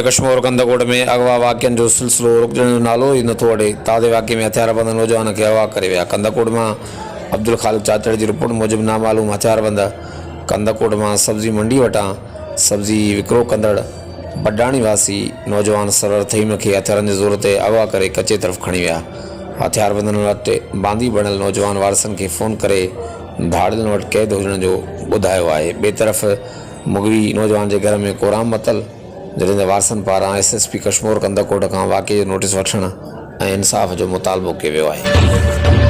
कश्मीर कंदकोट में अगवा वाक्यन जो सिलसिलो रुकण जो नालो ही नथो अड़े। ताज़े वाक़े में हथियारबंद नौजवान के अगवा करे विया। कंदकोट में अब्दुल खालिक चाचड़ की रिपोर्ट मूजिब नामालूम हथियारबंद कंदकोट में सब्जी मंडी वटां सब्जी विकिरो कंदड़ बडाणी वासी नौजवान सरवर थईम के हथियारनि की ज़रूरत अगवा करे कचे तरफ़ खणी विया। हथियारबंदनि वटि बांदी बणियल नौजवान वारसनि के फ़ोन करे धाड़ियुनि वटि क़ैद हुजण जो ॿुधायो आहे। ॿिए तरफ़ मुगवी नौजवान के घर में कोराम मतल जॾहिं वारसनि पारां SSP कश्मीर कंदकोट का वाक़े जो नोटिस वठण ऐं इंसाफ़ जो मुतालबो कयो वियो आहे।